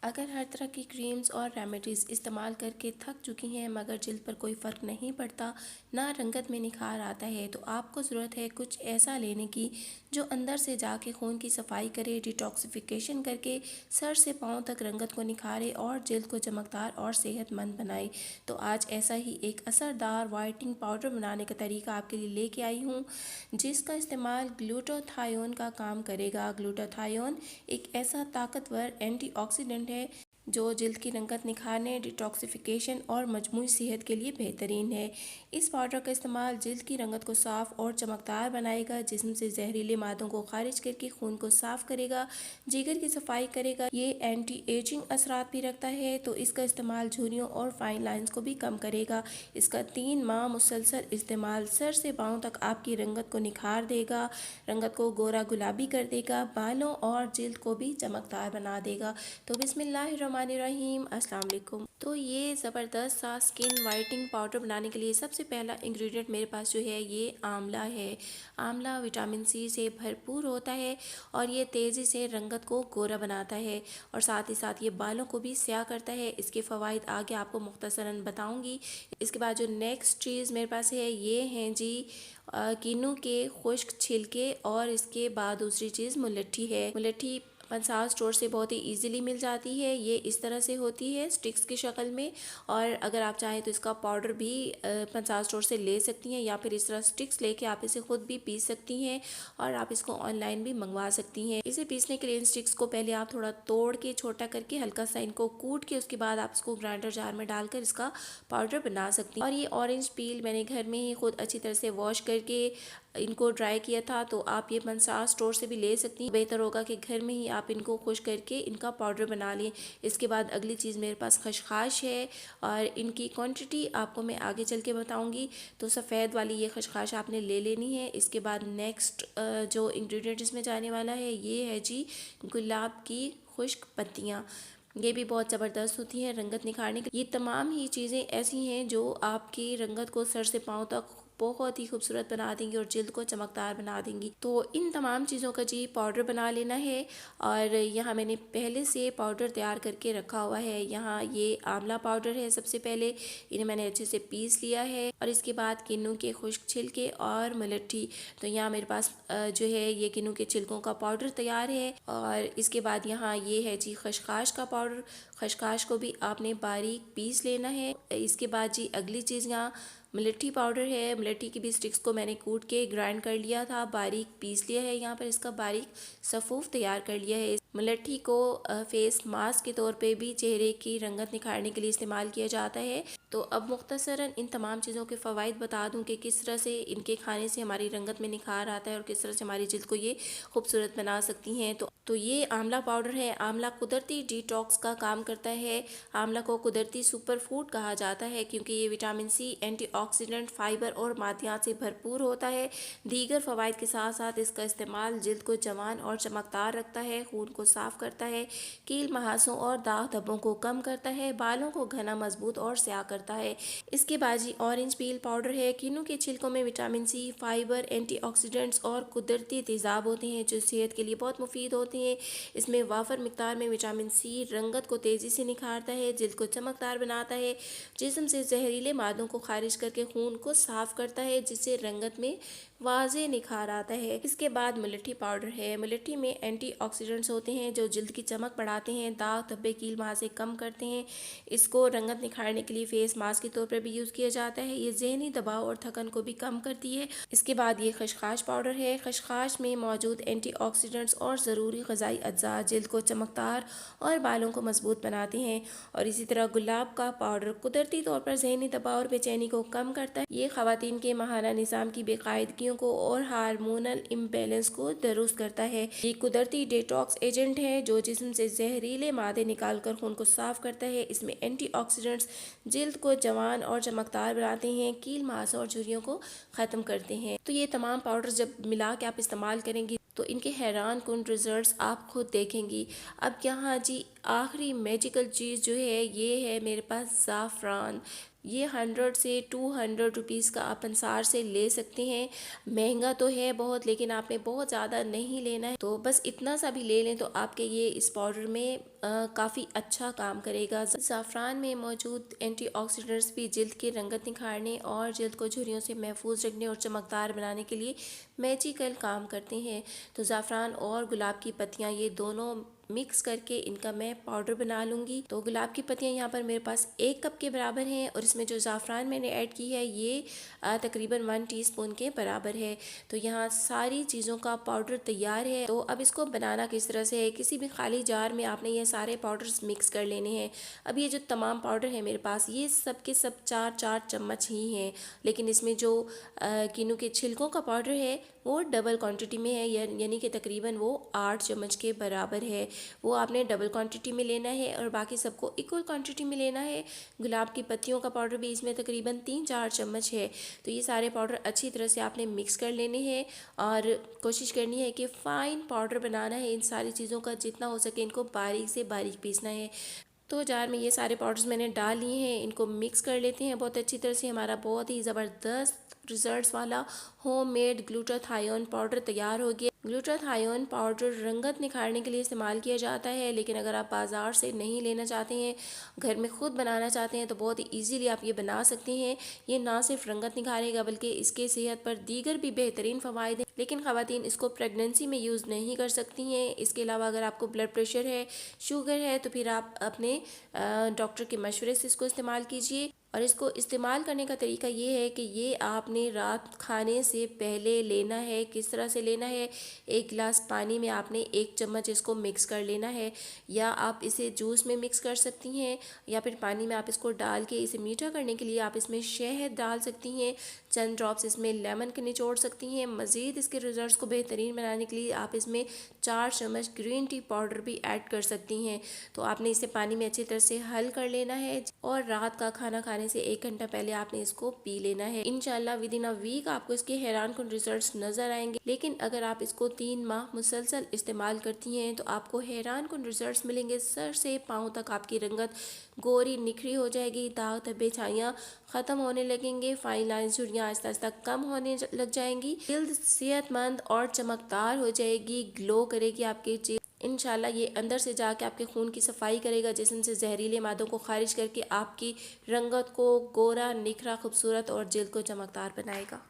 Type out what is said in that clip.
अगर हर तरह की क्रीम्स और रेमेडीज़ इस्तेमाल करके थक चुकी हैं मगर जिल्द पर कोई फ़र्क नहीं पड़ता, ना रंगत में निखार आता है, तो आपको ज़रूरत है कुछ ऐसा लेने की जो अंदर से जाके खून की सफाई करे, डिटॉक्सिफिकेशन करके सर से पाँव तक रंगत को निखारे और जिल्द को चमकदार और सेहतमंद बनाए। तो आज ऐसा ही एक असरदार वाइटनिंग पाउडर बनाने का तरीका आपके लिए लेके आई हूँ, जिसका इस्तेमाल ग्लूटाथायोन का काम करेगा। ग्लूटाथायोन एक ऐसा ताकतवर एंटीऑक्सीडेंट है जो जिल्द की रंगत निखारने, डिटॉक्सिफिकेशन और मजमूई सेहत के लिए बेहतरीन है। इस पाउडर का इस्तेमाल जिल्द की रंगत को साफ और चमकदार बनाएगा, जिस्म से जहरीले मादों को खारिज करके खून को साफ करेगा, जिगर की सफाई करेगा। ये एंटी एजिंग असरात भी रखता है, तो इसका इस्तेमाल झुर्रियों और फाइन लाइंस को भी कम करेगा। इसका 3 माह मुसलसल इस्तेमाल सर से पाँव तक आपकी रंगत को निखार देगा, रंगत को गोरा गुलाबी कर देगा, बालों और जिल्द को भी चमकदार बना देगा। तो बिस्मिल्लाहिर्रहमानिर्रहीम, अस्सलाम वालेकुम। तो ये ज़बरदस्त सा स्किन वाइटनिंग पाउडर बनाने के लिए सबसे पहला इंग्रेडिएंट मेरे पास जो है ये आंवला है। आंवला विटामिन सी से भरपूर होता है और ये तेज़ी से रंगत को गोरा बनाता है और साथ ही साथ ये बालों को भी स्याह करता है। इसके फ़वाइद आगे आपको मुख्तसरन बताऊँगी। इसके बाद जो नेक्स्ट चीज़ मेरे पास है ये हैं जी किन्नू के खुश्क छिलके, और इसके बाद दूसरी चीज़ मुलट्ठी है। मुलट्ठी पंसार स्टोर से बहुत ही इजीली मिल जाती है। ये इस तरह से होती है स्टिक्स की शक्ल में, और अगर आप चाहें तो इसका पाउडर भी पंसार स्टोर से ले सकती हैं, या फिर इस तरह स्टिक्स लेके आप इसे खुद भी पीस सकती हैं और आप इसको ऑनलाइन भी मंगवा सकती हैं। इसे पीसने के लिए इन स्टिक्स को पहले आप थोड़ा तोड़ के छोटा करके हल्का सा इनको कूट के उसके बाद आप इसको ग्राइंडर जार में डालकर इसका पाउडर बना सकती हैं। और ये ऑरेंज पील मैंने घर में ही खुद अच्छी तरह से वॉश करके इनको ड्राई किया था, तो आप ये पंसार स्टोर से भी ले सकती हैं। बेहतर होगा कि घर में ही आप इनको खुश करके इनका पाउडर बना लें। इसके बाद अगली चीज़ मेरे पास खशखाश है, और इनकी क्वांटिटी आपको मैं आगे चल के बताऊंगी। तो सफ़ेद वाली ये खशखाश आपने ले लेनी है। इसके बाद नेक्स्ट जो इंग्रेडिएंट इसमें जाने वाला है ये है जी गुलाब की खुश्क पत्तियाँ। ये भी बहुत ज़बरदस्त होती हैं रंगत निखारने के। ये तमाम ही चीज़ें ऐसी हैं जो आपकी रंगत को सर से पाँव तक बहुत ही खूबसूरत बना देंगी और जिल्द को चमकदार बना देंगी। तो इन तमाम चीज़ों का जी पाउडर बना लेना है, और यहाँ मैंने पहले से पाउडर तैयार करके रखा हुआ है। यहाँ ये आंवला पाउडर है। सबसे पहले इन्हें मैंने अच्छे से पीस लिया है, और इसके बाद किन्नू के खुश्क छिलके और मुलट्ठी। तो यहाँ मेरे पास जो है ये किन्नू के छिलकों का पाउडर तैयार है, और इसके बाद यहाँ ये है जी खशखाश का पाउडर। खशखाश को भी आपने बारीक पीस लेना है। इसके बाद जी अगली चीज़ यहाँ मुलट्ठी पाउडर है। मुलट्ठी की भी स्टिक्स को मैंने कूट के ग्राइंड कर लिया था, बारीक पीस लिया है। यहाँ पर इसका बारीक सफ़ूफ तैयार कर लिया है। मुलट्ठी को फेस मास्क के तौर पे भी चेहरे की रंगत निखारने के लिए इस्तेमाल किया जाता है। तो अब मुख्तसरन इन तमाम चीज़ों के फ़वाइद बता दूं कि किस तरह से इनके खाने से हमारी रंगत में निखार आता है और किस तरह से हमारी जिल्द को ये खूबसूरत बना सकती हैं। तो ये आंवला पाउडर है। आंवला कुदरती डिटॉक्स का काम करता है। आंवला को कुदरती सुपर फूड कहा जाता है क्योंकि ये विटामिन सी, एंटीऑक्सीडेंट, फाइबर और मादनियात से भरपूर होता है। दीगर फ़वाइद के साथ साथ इसका इस्तेमाल जिल्द को जवान और चमकदार रखता है, खून को साफ़ करता है, कील महासों और दाग धब्बों को कम करता है, बालों को घना, मजबूत और स्याह करता है। इसके बाद जी ऑरेंज पील पाउडर है। किन्नू के छिलकों में विटामिन सी, फाइबर, एंटीऑक्सीडेंट्स और कुदरती तेज़ाब होते हैं जो सेहत के लिए बहुत मुफीद होते हैं। इसमें वाफर मिकदार में विटामिन सी रंगत को तेज़ी से निखारता है, जिल्द को चमकदार बनाता है, जिस्म से जहरीले मादों को खारिज करके खून को साफ करता है, जिससे रंगत में वाज़े निखार आता है। इसके बाद मुलट्ठी पाउडर है। मुलट्ठी में एंटीऑक्सीडेंट्स होते हैं जो जिल्द की चमक बढ़ाते हैं, दाग धब्बे, कील महासे कम करते हैं। इसको रंगत निखारने के लिए फेस मास्क के तौर पर भी यूज़ किया जाता है। ये ज़हनी दबाव और थकन को भी कम करती है। इसके बाद ये खशखाश पाउडर है। खशखाश में मौजूद एंटीऑक्सीडेंट्स और ज़रूरी ग़िज़ाई अज्जा जिल्द को चमकदार और बालों को मजबूत बनाते हैं। और इसी तरह गुलाब का पाउडर कुदरती तौर पर ज़हनी दबाव और बेचैनी को कम करता है। ये ख़वातीन के माहाना निज़ाम की बेकायदगियों को और हार्मोनल इम्बैलेंस को दुरुस्त करता है। ये कुदरती डिटॉक्स एजेंट है जो जिस्म से जहरीले मादे निकालकर खून को साफ करता है। इसमें एंटीऑक्सीडेंट्स जिल्द को जवान और चमकदार बनाते हैं, कील महासा और झुर्रियों को ख़त्म करते हैं। तो ये तमाम पाउडर जब मिला के आप इस्तेमाल करेंगी तो इनके हैरान कुन रिजल्ट्स आप खुद देखेंगी। अब यहाँ जी आखिरी मैजिकल चीज़ जो है ये है मेरे पास ज़ाफ़रान। ये 100 से 200 रुपीज़ का आप अंसार से ले सकते हैं। महंगा तो है बहुत, लेकिन आपने बहुत ज़्यादा नहीं लेना है, तो बस इतना सा भी ले लें तो आपके ये इस पाउडर में काफ़ी अच्छा काम करेगा। ज़ाफ़रान में मौजूद एंटीऑक्सीडेंट्स भी जिल्द की रंगत निखारने और जिल्द को झुर्रियों से महफूज रखने और चमकदार बनाने के लिए मैजिकल काम करते हैं। तो ज़ाफ़रान और गुलाब की पत्तियाँ ये दोनों मिक्स करके इनका मैं पाउडर बना लूँगी। तो गुलाब की पत्तियाँ यहाँ पर मेरे पास 1 कप के बराबर हैं और इसमें जो ज़ाफ़रान मैंने ऐड की है ये तकरीबन 1 टीस्पून के बराबर है। तो यहाँ सारी चीज़ों का पाउडर तैयार है। तो अब इसको बनाना किस तरह से है, किसी भी खाली जार में आपने ये सारे पाउडर्स मिक्स कर लेने हैं। अब ये जो तमाम पाउडर है मेरे पास ये सब के सब 4-4 चम्मच ही हैं, लेकिन इसमें जो किन्नू के छिलकों का पाउडर है वो डबल क्वांटिटी में है, यानी कि तकरीबन वो 8 चम्मच के बराबर है। वो आपने डबल क्वांटिटी में लेना है और बाकी सबको इक्वल क्वांटिटी में लेना है। गुलाब की पत्तियों का पाउडर भी इसमें तकरीबन 3-4 चम्मच है। तो ये सारे पाउडर अच्छी तरह से आपने मिक्स कर लेने हैं और कोशिश करनी है कि फ़ाइन पाउडर बनाना है। इन सारी चीज़ों का जितना हो सके इनको बारीक से बारीक पीसना है। तो जार में ये सारे पाउडर्स मैंने डाल लिए हैं, इनको मिक्स कर लेते हैं बहुत अच्छी तरह से। हमारा बहुत ही ज़बरदस्त रिजल्ट्स वाला होममेड ग्लूटाथायोन पाउडर तैयार हो गया। ग्लूटाथायोन पाउडर रंगत निखारने के लिए इस्तेमाल किया जाता है, लेकिन अगर आप बाज़ार से नहीं लेना चाहते हैं, घर में ख़ुद बनाना चाहते हैं, तो बहुत ही ईजीली आप ये बना सकते हैं। ये ना सिर्फ रंगत निखारेगा बल्कि इसके सेहत पर दीगर भी बेहतरीन फ़वाइद हैं, लेकिन ख़वातीन इसको प्रेगनेंसी में यूज़ नहीं कर सकती हैं। इसके अलावा अगर आपको ब्लड प्रेशर है, शुगर है, तो फिर आप अपने डॉक्टर के मशवरे से इसको इस्तेमाल कीजिए। और इसको इस्तेमाल करने का तरीका ये है कि ये आपने रात खाने से पहले लेना है। किस तरह से लेना है, 1 गिलास पानी में आपने 1 चम्मच इसको मिक्स कर लेना है, या आप इसे जूस में मिक्स कर सकती हैं, या फिर पानी में आप इसको डाल के इसे मीठा करने के लिए आप इसमें शहद डाल सकती हैं, चंद ड्रॉप्स इसमें लेमन के निचोड़ सकती हैं। मज़ीद इसके रिजल्ट्स को बेहतरीन बनाने के लिए आप इसमें 4 चम्मच ग्रीन टी पाउडर भी ऐड कर सकती हैं। तो आपने इसे पानी में अच्छी तरह से हल कर लेना है और रात का खाना खाने से 1 घंटा पहले आपने इसको पी लेना है। इंशाल्लाह विद इन अ वीक आपको इसके हैरानकुन रिजल्ट्स नजर आएंगे। लेकिन अगर आप इसको 3 माह मुसलसल इस्तेमाल करती हैं तो आपको हैरानकुन रिजल्ट्स मिलेंगे। सर से पाँव तक आपकी रंगत गोरी निखरी हो जाएगी, दाग धब्बे छाइयाँ ख़त्म होने लगेंगे, फाइन लाइन्स झुर्रियाँ आहिस्ता आहिस्ता कम होने लग जाएंगी, जल्द सेहतमंद और चमकदार हो जाएगी, ग्लो करेगी आपकी जिल्द। इंशाल्लाह ये अंदर से जाके आपके खून की सफाई करेगा, जिस्म से जहरीले मादों को खारिज करके आपकी रंगत को गोरा, निखरा, खूबसूरत और जिल्द को चमकदार बनाएगा।